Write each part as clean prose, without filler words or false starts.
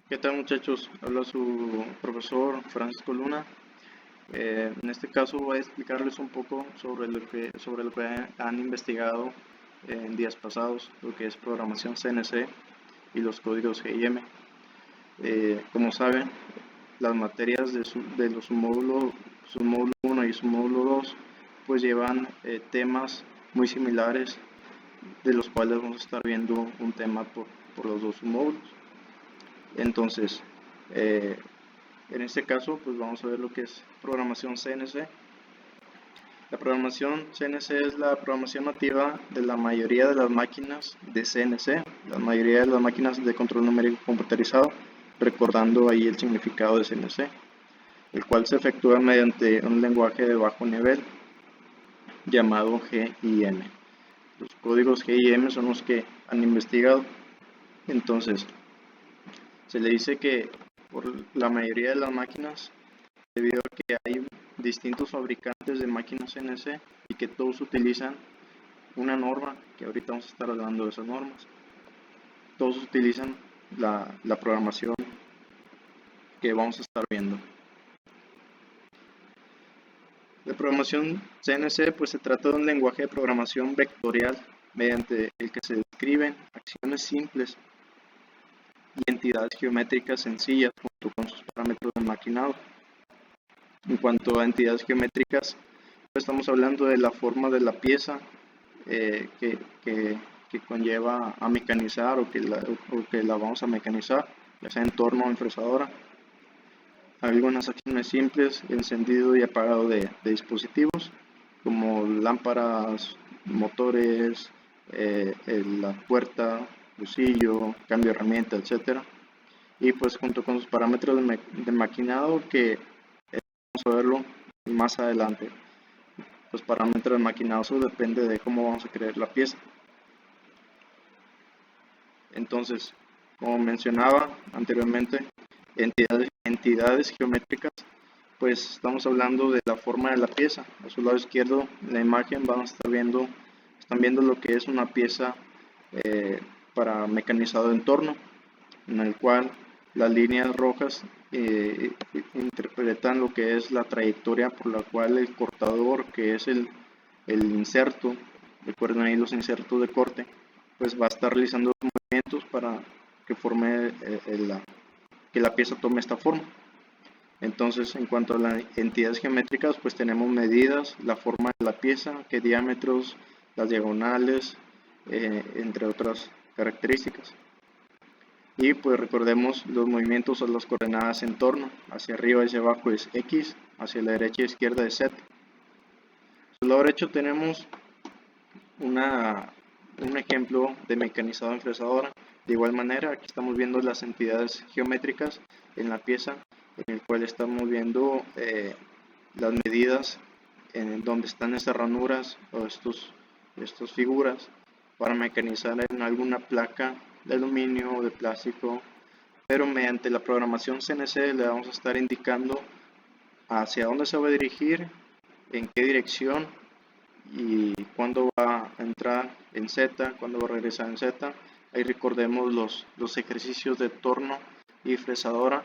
¿Qué tal, muchachos? Habla su profesor Francisco Luna. En este caso voy a explicarles un poco sobre lo que han investigado en días pasados, lo que es programación CNC y los códigos GIM. Como saben, las materias de los su módulo 1 y su módulo 2 pues llevan temas muy similares, de los cuales vamos a estar viendo un tema por los dos submódulos. Entonces, en este caso, pues vamos a ver lo que es programación CNC. La programación CNC es la programación nativa de la mayoría de las máquinas de CNC, la mayoría de las máquinas de control numérico computarizado, recordando ahí el significado de CNC, el cual se efectúa mediante un lenguaje de bajo nivel llamado GIM. Los códigos GIM son los que han investigado. Entonces, se le dice que por la mayoría de las máquinas, debido a que hay distintos fabricantes de máquinas CNC y que todos utilizan una norma, que ahorita vamos a estar hablando de esas normas, todos utilizan la programación que vamos a estar viendo. La programación CNC pues se trata de un lenguaje de programación vectorial mediante el que se describen acciones simples y entidades geométricas sencillas junto con sus parámetros de maquinado. En cuanto a entidades geométricas, pues estamos hablando de la forma de la pieza que conlleva a mecanizar o que la vamos a mecanizar, ya sea en torno o en fresadora. Algunas acciones simples, encendido y apagado de dispositivos, como lámparas, motores, la puerta, bolsillo, cambio de herramienta, etc. Y pues junto con sus parámetros de maquinado, que vamos a verlo más adelante. Los parámetros de maquinado depende de cómo vamos a crear la pieza. Entonces, como mencionaba anteriormente, entidades geométricas, pues estamos hablando de la forma de la pieza. A su lado izquierdo en la imagen están viendo lo que es una pieza para mecanizado de entorno, en el cual las líneas rojas interpretan lo que es la trayectoria por la cual el cortador, que es el inserto, recuerden ahí los insertos de corte, pues va a estar realizando los movimientos para que forme que la pieza tome esta forma. Entonces, en cuanto a las entidades geométricas, pues tenemos medidas, la forma de la pieza, qué diámetros, las diagonales, entre otras características. Y pues recordemos los movimientos o las coordenadas en torno, hacia arriba y hacia abajo es X, hacia la derecha y izquierda es Z. Al lado derecho tenemos un ejemplo de mecanizado en fresadora. De igual manera, aquí estamos viendo las entidades geométricas en la pieza, en el cual estamos viendo las medidas en donde están estas ranuras o estas figuras para mecanizar en alguna placa de aluminio o de plástico, pero mediante la programación CNC le vamos a estar indicando hacia dónde se va a dirigir, en qué dirección y cuándo va a entrar en Z, cuándo va a regresar en Z. Ahí recordemos los ejercicios de torno y fresadora.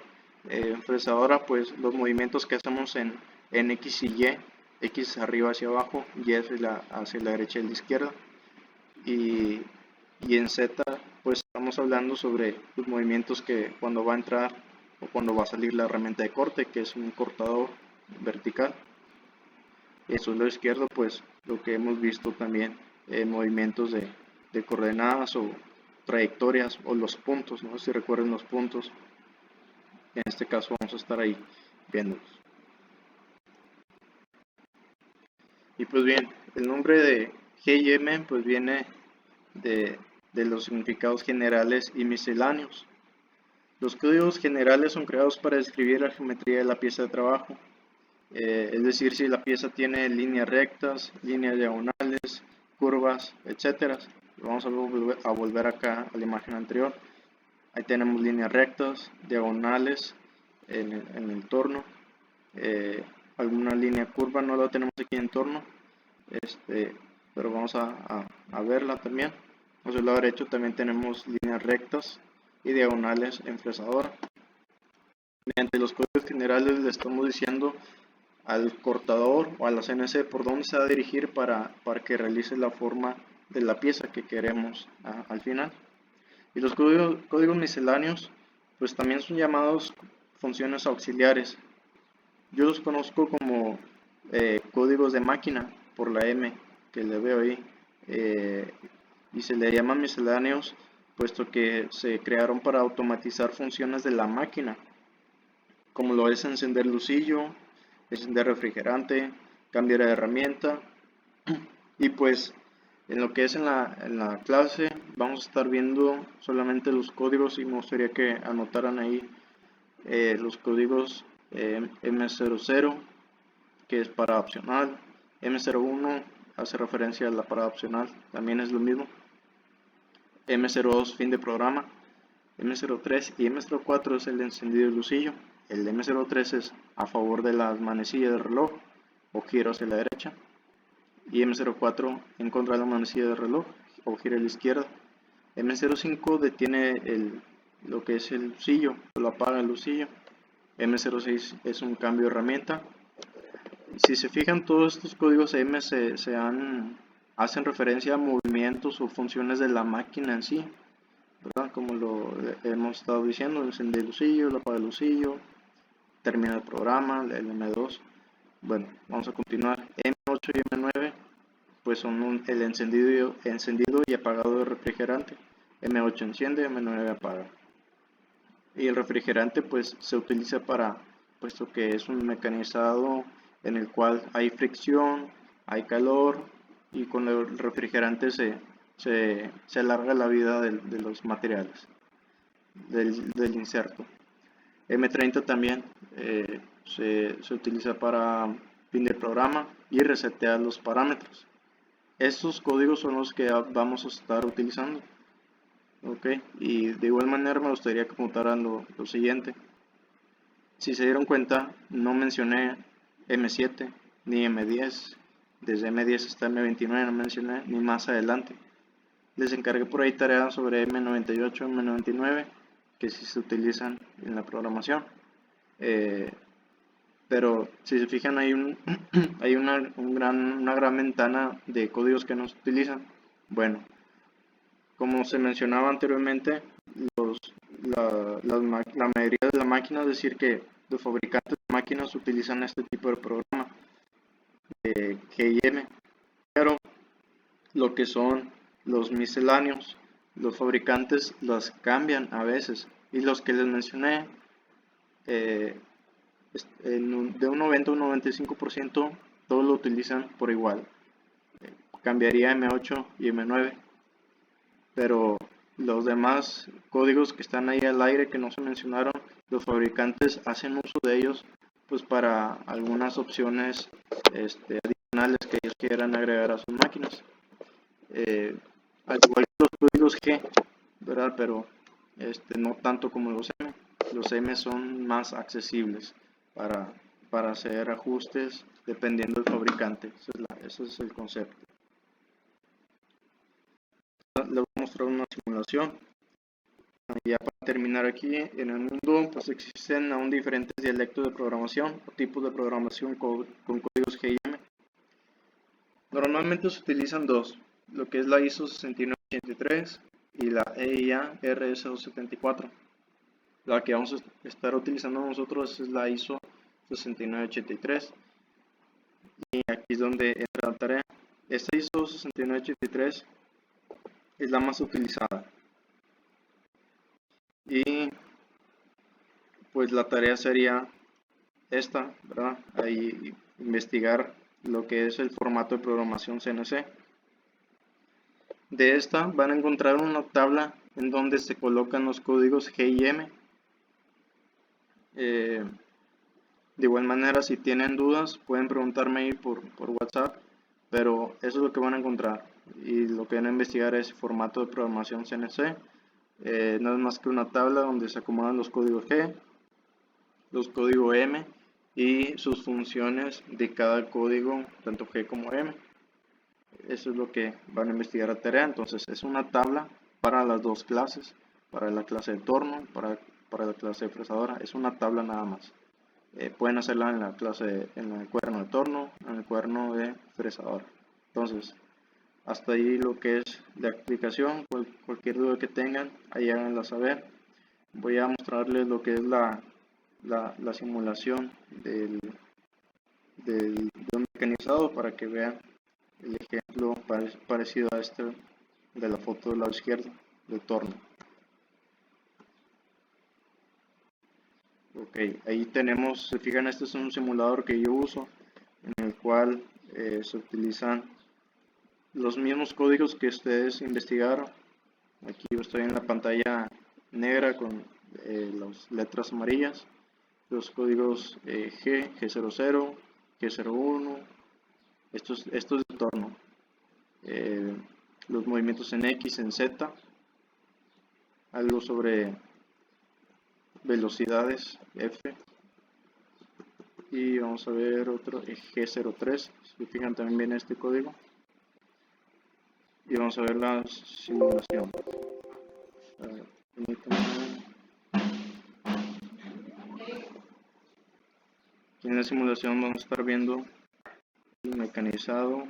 En fresadora, pues los movimientos que hacemos en X y Y, X arriba hacia abajo, Y hacia la derecha y la izquierda. Y en Z, pues estamos hablando sobre los movimientos que cuando va a entrar o cuando va a salir la herramienta de corte, que es un cortador vertical. Y en su lado izquierdo, pues lo que hemos visto también, movimientos de coordenadas o trayectorias o los puntos, ¿no? Si recuerden los puntos, en este caso vamos a estar ahí viéndolos. Y pues bien, el nombre de GIM pues viene de los significados generales y misceláneos. Los códigos generales son creados para describir la geometría de la pieza de trabajo, es decir, si la pieza tiene líneas rectas, líneas diagonales, curvas, etc. Vamos a volver acá a la imagen anterior. Ahí tenemos líneas rectas, diagonales en el torno, alguna línea curva no la tenemos aquí en torno, pero vamos a verla también. Hacia el lado derecho también tenemos líneas rectas y diagonales en fresadora. Mediante los códigos generales le estamos diciendo al cortador o a la CNC por dónde se va a dirigir para que realice la forma de la pieza que queremos al final. Y los códigos misceláneos pues también son llamados funciones auxiliares. Yo los conozco como códigos de máquina por la M que le veo ahí, y se le llaman misceláneos puesto que se crearon para automatizar funciones de la máquina, como lo es encender lucillo, encender refrigerante, cambiar de herramienta. Y pues en lo que es en la clase vamos a estar viendo solamente los códigos y me gustaría que anotaran ahí los códigos M00, que es para opcional, M01 hace referencia a la parada opcional, también es lo mismo, M02 fin de programa, M03 y M04 es el encendido del lucillo. El M03 es a favor de la manecilla del reloj o giro hacia la derecha, y M04 en contra de la manecilla del reloj o giro a la izquierda. M05 detiene lo que es el lucillo o lo apaga el lucillo. M06 es un cambio de herramienta. Si se fijan, todos estos códigos M hacen referencia a movimientos o funciones de la máquina en sí, ¿verdad? Como lo hemos estado diciendo, encender el lucillo, la apaga el lucillo, termina el programa, el M2. Bueno, vamos a continuar. M8 y M9 pues son el encendido y apagado del refrigerante. M8 enciende, M9 apaga. Y el refrigerante pues se utiliza puesto que es un mecanizado en el cual hay fricción, hay calor, y con el refrigerante se alarga la vida de los materiales, del inserto. M30 también se utiliza para fin de programa y resetear los parámetros. Estos códigos son los que vamos a estar utilizando. Ok, y de igual manera me gustaría que notaran lo siguiente. Si se dieron cuenta, no mencioné M7 ni M10. Desde M10 hasta M29 no mencioné, ni más adelante. Les encargué por ahí tareas sobre M98, M99, que sí se utilizan en la programación. Pero si se fijan, hay una gran ventana de códigos que no se utilizan. Bueno, como se mencionaba anteriormente, la mayoría de las máquinas, es decir, que los fabricantes de máquinas utilizan este tipo de programa de GIM, pero lo que son los misceláneos, los fabricantes los cambian a veces, y los que les mencioné, de un 90 a un 95%, todos lo utilizan por igual. Cambiaría M8 y M9, pero los demás códigos que están ahí al aire que no se mencionaron, los fabricantes hacen uso de ellos pues para algunas opciones adicionales que ellos quieran agregar a sus máquinas, al igual que los códigos G, ¿verdad? Pero no tanto como los M. Los M son más accesibles para hacer ajustes dependiendo del fabricante. Ese es el concepto. Les voy a mostrar una simulación. Ya para terminar aquí, en el mundo pues existen aún diferentes dialectos de programación o tipos de programación con códigos GIM. Normalmente se utilizan dos, lo que es la ISO 6983 y la EIA RS274. La que vamos a estar utilizando nosotros es la ISO 6983. Y aquí es donde entra la tarea. Esta ISO 6983 es la más utilizada. Y pues la tarea sería esta, ¿verdad? Ahí investigar lo que es el formato de programación CNC. De esta van a encontrar una tabla en donde se colocan los códigos GIM. De igual manera, si tienen dudas, pueden preguntarme ahí por WhatsApp, pero eso es lo que van a encontrar. Y lo que van a investigar es el formato de programación CNC. No es más que una tabla donde se acomodan los códigos G, los códigos M y sus funciones de cada código, tanto G como M. Eso es lo que van a investigar a tarea. Entonces es una tabla para las dos clases, para la clase de torno, para para la clase de fresadora. Es una tabla nada más. Pueden hacerla en la clase, en el cuaderno de torno, en el cuaderno de fresadora. Entonces, hasta ahí lo que es la explicación. Cualquier duda que tengan, ahí háganla saber. Voy a mostrarles lo que es la simulación de un mecanizado para que vean el ejemplo parecido a este de la foto del lado izquierdo del torno. Ok, ahí tenemos, se fijan, este es un simulador que yo uso en el cual se utilizan los mismos códigos que ustedes investigaron. Aquí yo estoy en la pantalla negra con las letras amarillas, los códigos G00, G01, estos de torno, los movimientos en X, en Z, algo sobre velocidades F, y vamos a ver otro G03, si fijan también viene este código, y vamos a ver la simulación. Aquí en la simulación vamos a estar viendo el mecanizado.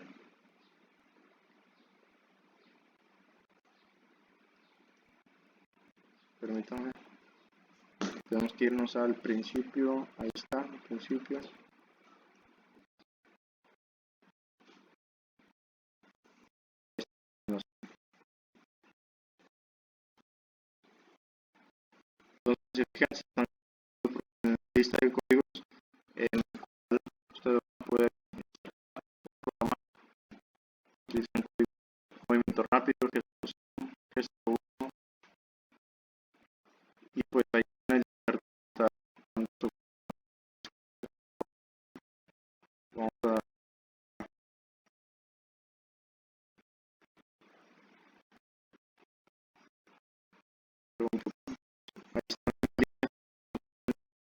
Permítanme. Tenemos que irnos al principio. Ahí está, al principio. Entonces, fíjense, están en la lista de códigos en el cual usted puede programar, utilizar un movimiento rápido que es 1, y pues ahí en el vamos a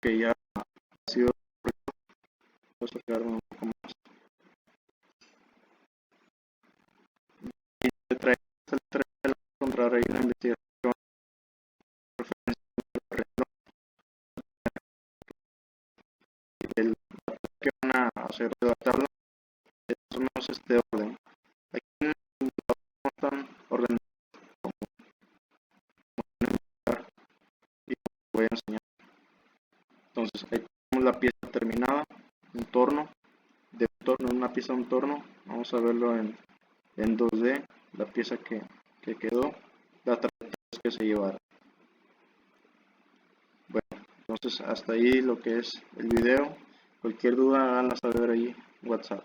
que ya ha sido un poco más. Y se trae encontrar ahí una investigación del que van a hacer de la tabla, es más o menos este orden. Aquí no están ordenados y voy a enseñar. Entonces ahí tenemos la pieza terminada, un torno, una pieza de un torno. Vamos a verlo en 2D, la pieza que quedó, las trayectorias que se llevaron. Bueno, entonces hasta ahí lo que es el video. Cualquier duda háganla saber ahí en WhatsApp.